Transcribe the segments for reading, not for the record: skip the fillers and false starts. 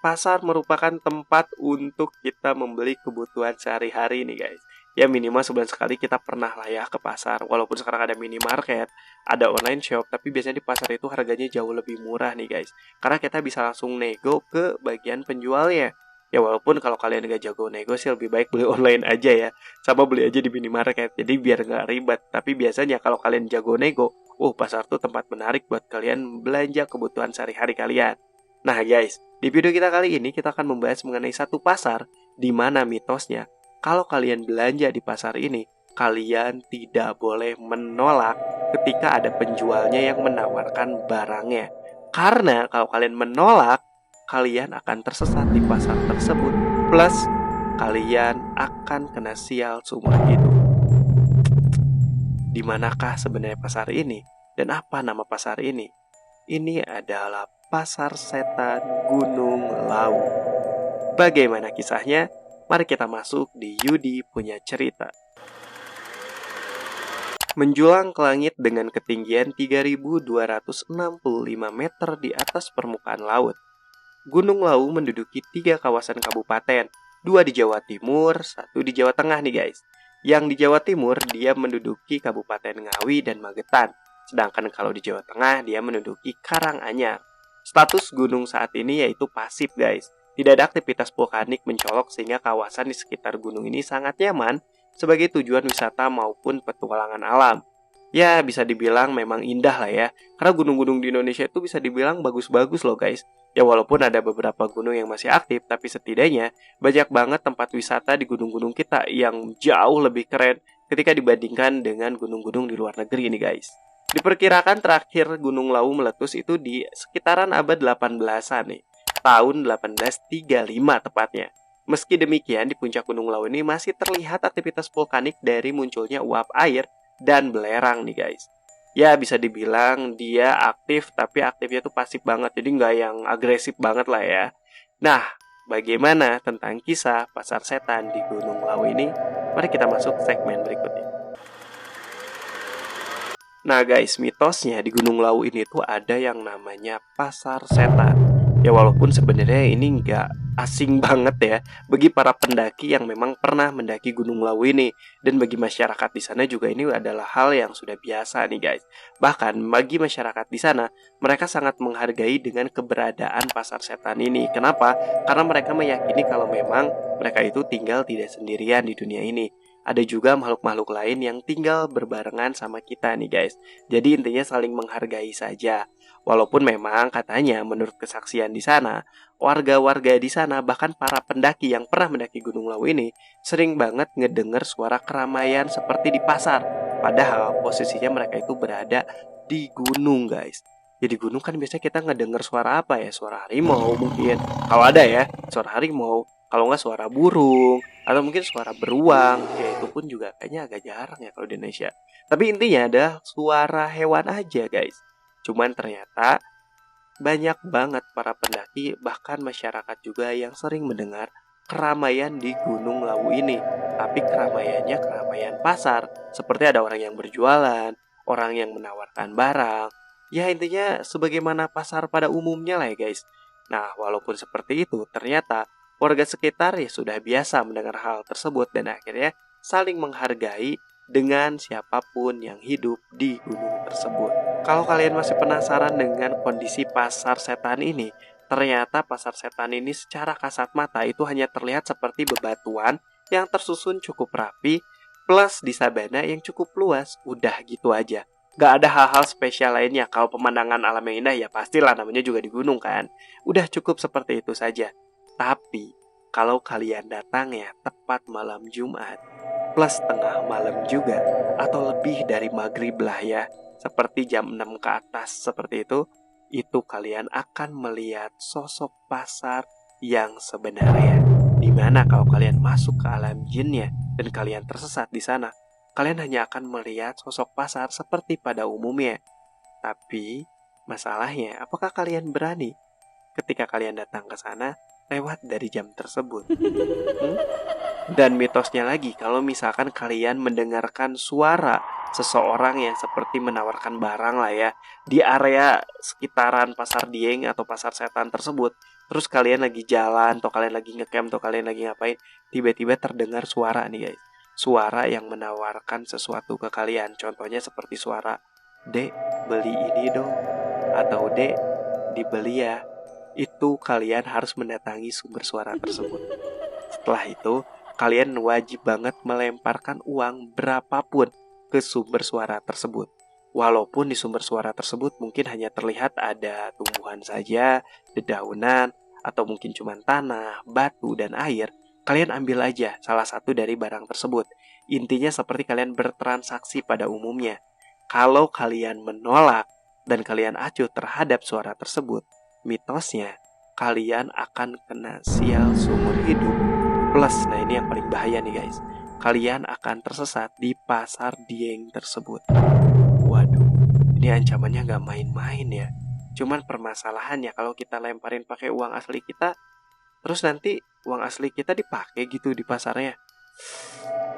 pasar merupakan tempat untuk kita membeli kebutuhan sehari-hari nih guys. Ya minimal sebulan sekali kita pernah lah ya ke pasar. Walaupun sekarang ada minimarket, ada online shop, tapi biasanya di pasar itu harganya jauh lebih murah nih guys. Karena kita bisa langsung nego ke bagian penjualnya. Ya walaupun kalau kalian gak jago nego sih lebih baik beli online aja ya. Sama beli aja di minimarket, jadi biar gak ribet. Tapi biasanya kalau kalian jago nego, pasar tuh tempat menarik buat kalian belanja kebutuhan sehari-hari kalian. Nah guys, di video kita kali ini kita akan membahas mengenai satu pasar di mana mitosnya kalau kalian belanja di pasar ini, kalian tidak boleh menolak ketika ada penjualnya yang menawarkan barangnya. Karena kalau kalian menolak, kalian akan tersesat di pasar tersebut. Plus, kalian akan kena sial seumur hidup. Di manakah sebenarnya pasar ini? Dan apa nama pasar ini? Ini adalah Pasar Setan Gunung Lawu. Bagaimana kisahnya? Mari kita masuk di Yudi Punya Cerita. Menjulang ke langit dengan ketinggian 3.265 meter di atas permukaan laut, Gunung Lawu menduduki 3 kawasan kabupaten, 2 di Jawa Timur, 1 di Jawa Tengah nih guys. Yang di Jawa Timur dia menduduki Kabupaten Ngawi dan Magetan, sedangkan kalau di Jawa Tengah dia menduduki Karanganyar. Status gunung saat ini yaitu pasif guys. Tidak ada aktivitas vulkanik mencolok sehingga kawasan di sekitar gunung ini sangat nyaman sebagai tujuan wisata maupun petualangan alam. Ya bisa dibilang memang indah lah ya. Karena gunung-gunung di Indonesia itu bisa dibilang bagus-bagus loh guys. Ya walaupun ada beberapa gunung yang masih aktif, tapi setidaknya banyak banget tempat wisata di gunung-gunung kita yang jauh lebih keren ketika dibandingkan dengan gunung-gunung di luar negeri ini guys. Diperkirakan terakhir Gunung Lawu meletus itu di sekitaran abad 18-an nih. Tahun 1835 tepatnya. Meski demikian, di puncak Gunung Lawu ini masih terlihat aktivitas vulkanik dari munculnya uap air dan belerang nih guys. Ya bisa dibilang dia aktif, tapi aktifnya tuh pasif banget, jadi nggak yang agresif banget lah ya. Nah, bagaimana tentang kisah pasar setan di Gunung Lawu ini? Mari kita masuk segmen berikutnya. Nah guys, mitosnya di Gunung Lawu ini tuh ada yang namanya pasar setan. Ya walaupun sebenarnya ini nggak asing banget ya bagi para pendaki yang memang pernah mendaki Gunung Lawu ini. Dan bagi masyarakat di sana juga ini adalah hal yang sudah biasa nih guys. Bahkan bagi masyarakat di sana, mereka sangat menghargai dengan keberadaan pasar setan ini. Kenapa? Karena mereka meyakini kalau memang mereka itu tinggal tidak sendirian di dunia ini. Ada juga makhluk-makhluk lain yang tinggal berbarengan sama kita nih guys. Jadi intinya saling menghargai saja. Walaupun memang katanya menurut kesaksian di sana, warga-warga di sana bahkan para pendaki yang pernah mendaki Gunung Lawu ini sering banget ngedenger suara keramaian seperti di pasar. Padahal posisinya mereka itu berada di gunung guys. Jadi gunung kan biasanya kita ngedenger suara apa ya? Suara harimau mungkin. Kalau ada ya, suara harimau. Kalau nggak suara burung, atau mungkin suara beruang. Ya itu pun juga kayaknya agak jarang ya kalau di Indonesia. Tapi intinya ada suara hewan aja guys. Cuman ternyata banyak banget para pendaki, bahkan masyarakat juga yang sering mendengar keramaian di Gunung Lawu ini. Tapi keramaiannya keramaian pasar. Seperti ada orang yang berjualan, orang yang menawarkan barang. Ya intinya sebagaimana pasar pada umumnya lah ya guys. Nah walaupun seperti itu, ternyata warga sekitar ya sudah biasa mendengar hal tersebut dan akhirnya saling menghargai dengan siapapun yang hidup di gunung tersebut. Kalau kalian masih penasaran dengan kondisi pasar setan ini, ternyata pasar setan ini secara kasat mata itu hanya terlihat seperti bebatuan yang tersusun cukup rapi plus di sabana yang cukup luas. Udah gitu aja. Gak ada hal-hal spesial lainnya. Kalau pemandangan alam yang indah ya pastilah, namanya juga di gunung kan. Udah cukup seperti itu saja. Tapi kalau kalian datang ya tepat malam Jumat plus tengah malam juga, atau lebih dari maghrib lah ya, seperti jam 6 ke atas seperti itu kalian akan melihat sosok pasar yang sebenarnya. Dimana kalau kalian masuk ke alam jinnya dan kalian tersesat di sana, kalian hanya akan melihat sosok pasar seperti pada umumnya. Tapi masalahnya, apakah kalian berani ketika kalian datang ke sana lewat dari jam tersebut? Dan mitosnya lagi, kalau misalkan kalian mendengarkan suara seseorang yang seperti menawarkan barang lah ya di area sekitaran pasar Dieng atau pasar setan tersebut, Terus kalian lagi jalan, atau kalian lagi ngecamp, atau kalian lagi ngapain, tiba-tiba terdengar suara nih guys. Suara yang menawarkan sesuatu ke kalian. Contohnya seperti suara, "Dek, beli ini dong," atau "Dek, dibeli ya." Itu kalian harus mendatangi sumber suara tersebut. Setelah itu, kalian wajib banget melemparkan uang berapapun ke sumber suara tersebut. Walaupun di sumber suara tersebut mungkin hanya terlihat ada tumbuhan saja, dedaunan, atau mungkin cuma tanah, batu, dan air, kalian ambil aja salah satu dari barang tersebut. Intinya seperti kalian bertransaksi pada umumnya. Kalau kalian menolak dan kalian acuh terhadap suara tersebut, mitosnya kalian akan kena sial seumur hidup. Plus, nah ini yang paling bahaya nih guys, kalian akan tersesat di pasar Dieng tersebut. Waduh, ini ancamannya gak main-main ya. Cuman permasalahannya kalau kita lemparin pakai uang asli kita, terus nanti uang asli kita dipakai gitu di pasarnya.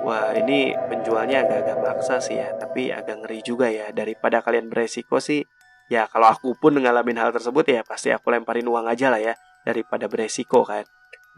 Wah, ini penjualnya agak-agak maksa sih ya, tapi agak ngeri juga ya. Daripada kalian beresiko sih, ya kalau aku pun ngalamin hal tersebut ya pasti aku lemparin uang aja lah ya, daripada beresiko kan.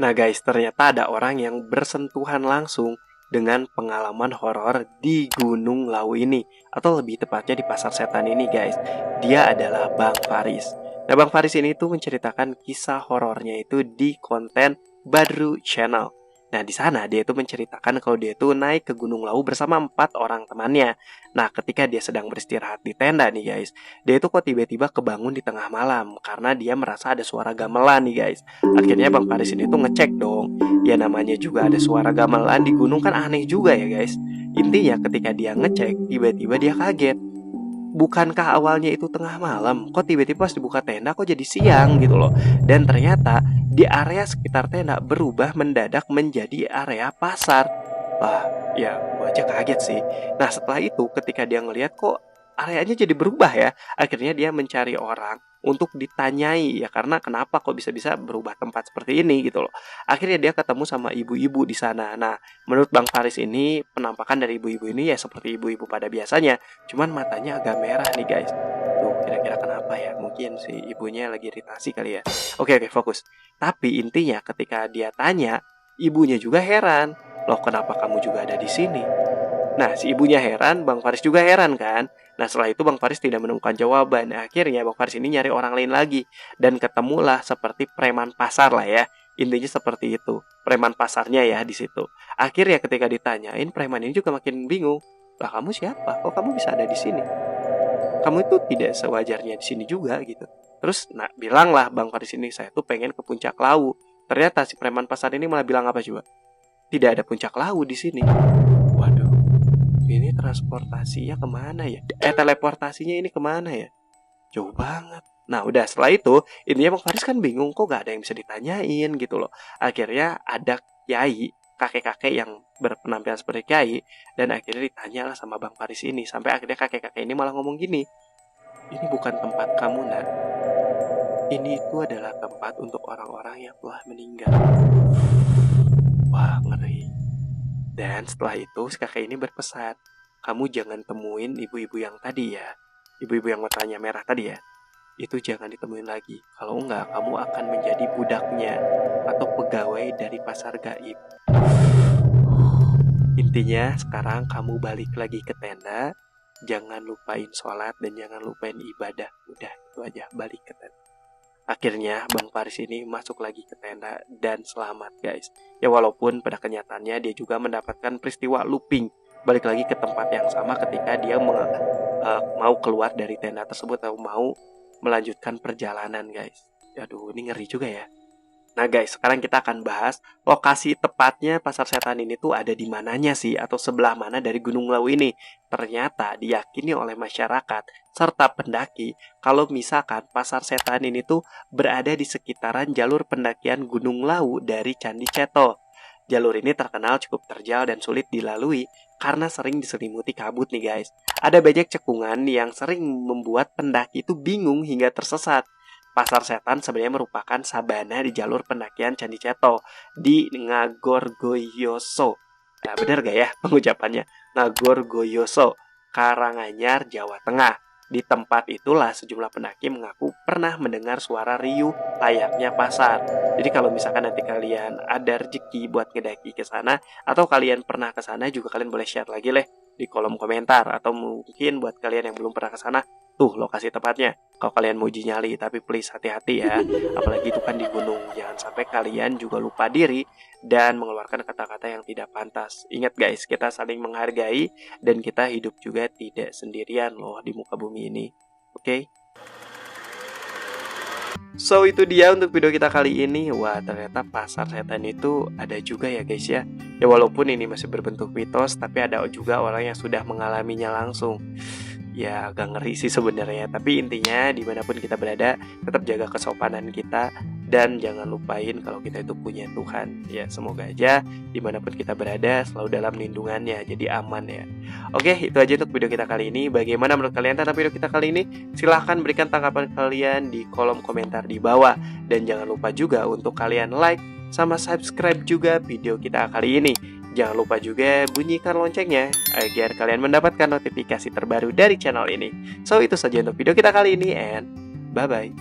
Nah guys, ternyata ada orang yang bersentuhan langsung dengan pengalaman horor di Gunung Lawu ini, atau lebih tepatnya di Pasar Setan ini guys. Dia adalah Bang Faris. Nah Bang Faris ini tuh menceritakan kisah horornya itu di konten Badru Channel. Nah di sana dia itu menceritakan kalau dia itu naik ke Gunung Lawu bersama 4 orang temannya. Nah ketika dia sedang beristirahat di tenda nih guys, dia itu kok tiba-tiba kebangun di tengah malam karena dia merasa ada suara gamelan nih guys. Akhirnya Bang Faris ini tuh ngecek dong. Ya namanya juga ada suara gamelan di gunung kan aneh juga ya guys. Intinya ketika dia ngecek, tiba-tiba dia kaget. Bukankah awalnya itu tengah malam? Kok tiba-tiba pas dibuka tenda kok jadi siang gitu loh. Dan ternyata di area sekitar tenda berubah mendadak menjadi area pasar. Wah, ya gue aja kaget sih. Nah setelah itu ketika dia ngelihat kok areanya jadi berubah ya, akhirnya dia mencari orang untuk ditanyai ya, karena kenapa kok bisa-bisa berubah tempat seperti ini gitu loh. Akhirnya dia ketemu sama ibu-ibu di sana. Nah, menurut Bang Faris ini penampakan dari ibu-ibu ini ya seperti ibu-ibu pada biasanya, cuman matanya agak merah nih guys. Duh, kira-kira kenapa ya? Mungkin si ibunya lagi iritasi kali ya. Oke, fokus. Tapi intinya ketika dia tanya, ibunya juga heran. Loh, kenapa kamu juga ada di sini? Nah, si ibunya heran, Bang Faris juga heran kan. Nah, setelah itu Bang Faris tidak menemukan jawaban. Akhirnya Bang Faris ini nyari orang lain lagi. Dan ketemulah seperti preman pasar lah ya. Intinya seperti itu. Preman pasarnya ya di situ. Akhirnya ketika ditanyain, preman ini juga makin bingung. Lah, kamu siapa? Kok kamu bisa ada di sini? Kamu itu tidak sewajarnya di sini juga gitu. Terus, nah bilanglah Bang Faris ini, saya tuh pengen ke Puncak Lawu. Ternyata si preman pasar ini malah bilang apa coba? Tidak ada Puncak Lawu di sini. Waduh, ini transportasinya kemana ya? Teleportasinya ini kemana ya? Jauh banget. Nah udah setelah itu, intinya Bang Faris kan bingung, kok gak ada yang bisa ditanyain gitu loh. Akhirnya ada kiai, kakek-kakek yang berpenampilan seperti kiai, dan akhirnya ditanya lah sama Bang Faris ini. Sampai akhirnya kakek-kakek ini malah ngomong gini, ini bukan tempat kamu nak, ini itu adalah tempat untuk orang-orang yang telah meninggal. Wah, ngeri. Dan setelah itu si kakek ini berpesan, kamu jangan temuin ibu-ibu yang tadi ya, ibu-ibu yang matanya merah tadi ya, itu jangan ditemuin lagi. Kalau enggak, kamu akan menjadi budaknya atau pegawai dari pasar gaib. Intinya sekarang kamu balik lagi ke tenda, jangan lupain sholat dan jangan lupain ibadah. Udah, itu aja, balik ke tenda. Akhirnya Bang Faris ini masuk lagi ke tenda dan selamat guys. Ya walaupun pada kenyataannya dia juga mendapatkan peristiwa looping, balik lagi ke tempat yang sama ketika dia mau keluar dari tenda tersebut atau mau melanjutkan perjalanan guys. Aduh, ini ngeri juga ya. Nah guys, sekarang kita akan bahas lokasi tepatnya pasar setan ini tuh ada di mananya sih, atau sebelah mana dari Gunung Lawu ini. Ternyata diyakini oleh masyarakat serta pendaki kalau misalkan pasar setan ini tuh berada di sekitaran jalur pendakian Gunung Lawu dari Candi Ceto. Jalur ini terkenal cukup terjal dan sulit dilalui karena sering diselimuti kabut nih guys. Ada banyak cekungan yang sering membuat pendaki itu bingung hingga tersesat. Pasar Setan sebenarnya merupakan sabana di jalur pendakian Candi Ceto di Ngagorgoyoso. Nah, benar gak ya pengucapannya? Ngagorgoyoso, Karanganyar, Jawa Tengah. Di tempat itulah sejumlah pendaki mengaku pernah mendengar suara riuh layaknya pasar. Jadi kalau misalkan nanti kalian ada rezeki buat ngedaki ke sana atau kalian pernah ke sana juga, kalian boleh share lagi di kolom komentar, atau mungkin buat kalian yang belum pernah ke sana, tuh lokasi tepatnya. Kalau kalian mau uji nyali, tapi please hati-hati ya. Apalagi itu kan di gunung, jangan sampai kalian juga lupa diri dan mengeluarkan kata-kata yang tidak pantas. Ingat guys, kita saling menghargai dan kita hidup juga tidak sendirian loh di muka bumi ini. Oke? So itu dia untuk video kita kali ini. Wah, ternyata pasar setan itu ada juga ya guys ya. Ya walaupun ini masih berbentuk mitos, tapi ada juga orang yang sudah mengalaminya langsung. Ya agak ngeri sih sebenarnya. Tapi intinya dimanapun kita berada, tetap jaga kesopanan kita dan jangan lupain kalau kita itu punya Tuhan. Ya semoga aja dimanapun kita berada selalu dalam lindungannya, jadi aman ya. Oke, itu aja untuk video kita kali ini. Bagaimana menurut kalian tentang video kita kali ini? Silahkan berikan tanggapan kalian di kolom komentar di bawah. Dan jangan lupa juga untuk kalian like sama subscribe juga video kita kali ini. Jangan lupa juga bunyikan loncengnya agar kalian mendapatkan notifikasi terbaru dari channel ini. So itu saja untuk video kita kali ini, and bye-bye.